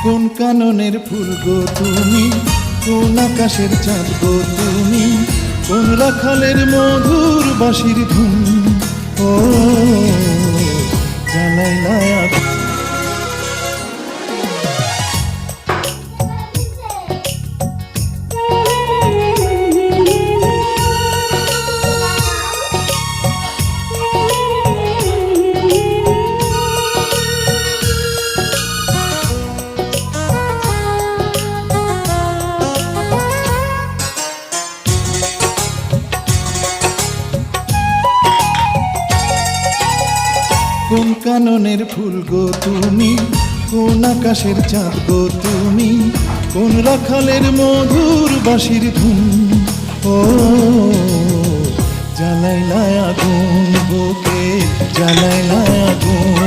কোন কাননের ফুল গো তুমি, কোন আকাশের চাঁদ গো তুমি, কোন রাখালের মধুর বাঁশির ধুন। ও জ্বালাইলা আগুন। কোন কাননের ফুল গো তুমি, কোন আকাশের চাঁদ গো তুমি, কোন রাখালের মধুর বাঁশির ধুন। ও জ্বালাইলা আগুন বুকে, জ্বালাইলা আগুন,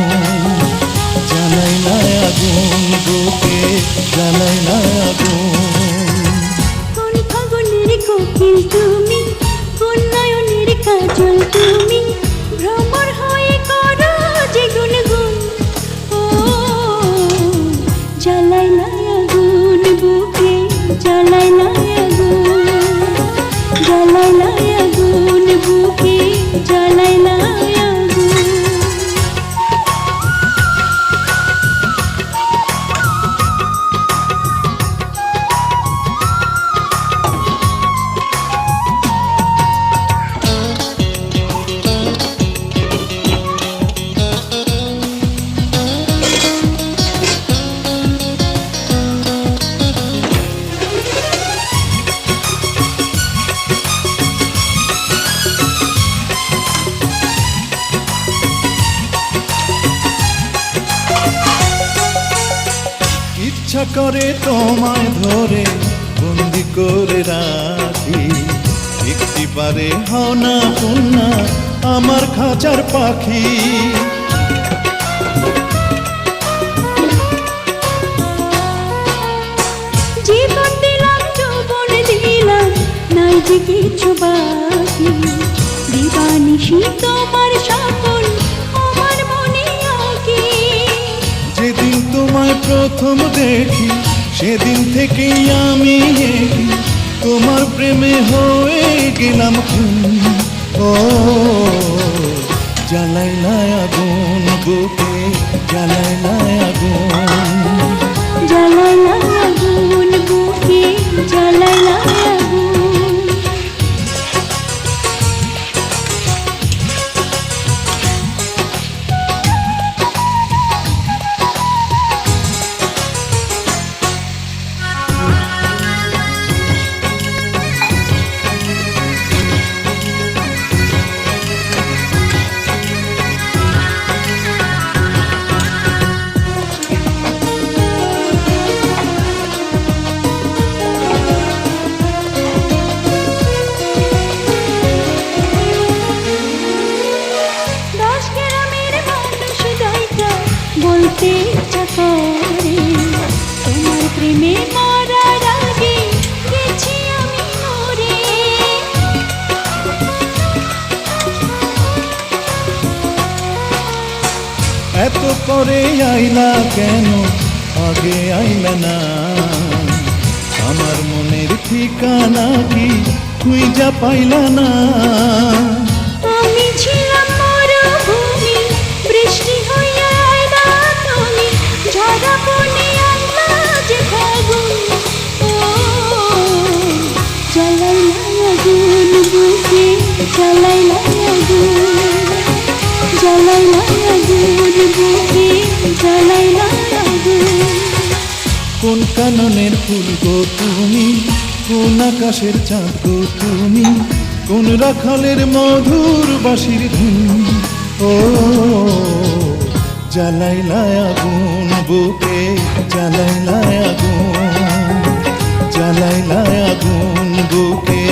জ্বালাইলা আগুন বুকে, জ্বালাইলা আগুন। কোন ফাগুনের কোকিল তুমি, কোন নয়নের কাজল তুমি, ভ্রমর হয়ে করো যে গুনগুন। ও জ্বালাইলা আগুন বুকে, জ্বালাইলা আগুন, জ্বালাইলা আগুন বুকে, জ্বালাইলা আগুন। ইচ্ছা করে তোমায় ধরে বন্দি করে রাখি, একটি পারে হও না কন্যা আমার খাঁচার পাখি। জীবন দিলাম, যৌবন দিলাম, নাই যে কিছু বাকি। দিবানিশি তোমার স্বপন আমার মনে আঁকি। যেদিন তোমায় প্রথম দেখি সেদিন থেকেই আমি একি, তোমার প্রেমে হয়ে গেলাম খুন। ও জ্বালাইলা আগুন বুকে, জ্বালাইলা আগুন, জ্বালাইলা আগুন বুকে, জ্বালাইলা আগুন। বলতে ইচ্ছা করে তোমার প্রেমে মরার আগে গেছি আমি মরে। এত পরে আইলা কেন, আগে আইলা না? আমার মনের ঠিকানা কি খুঁজা পাইলা না? আমি ছিলাম মরুভূমি, বৃষ্টি হইয়া আইলা তুমি, ঝরা বনে আইলা যে ফাগুন। ও জ্বালাইলা আগুন বুকে, জ্বালাইলা আগুন, জ্বালাইলা আগুন বুকে, জ্বালাইলা আগুন। কোন কাননের ফুল গো তুমি, কোন আকাশের চাঁদ গো তুমি, কোন রাখালের মধুর বাঁশির ধুন। ও জ্বালাইলা আগুন বুকে, জ্বালাইলা আগুন, জ্বালাইলা আগুন বুকে,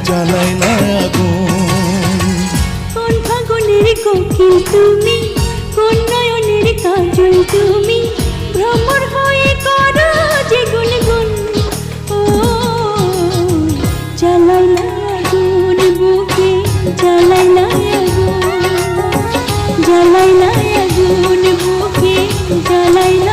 জ্বালাইলা আগুন। কোন ফাগুনের কোকিল তুমি, কোন নয়নের কাজল তুমি, ভ্রমর হয়ে করো যে গুনগুন। ও জ্বালাইলা আগুন বুকে, জ্বালাইলা আগুন, জ্বালাইলা আগুন বুকে, জ্বালাইলা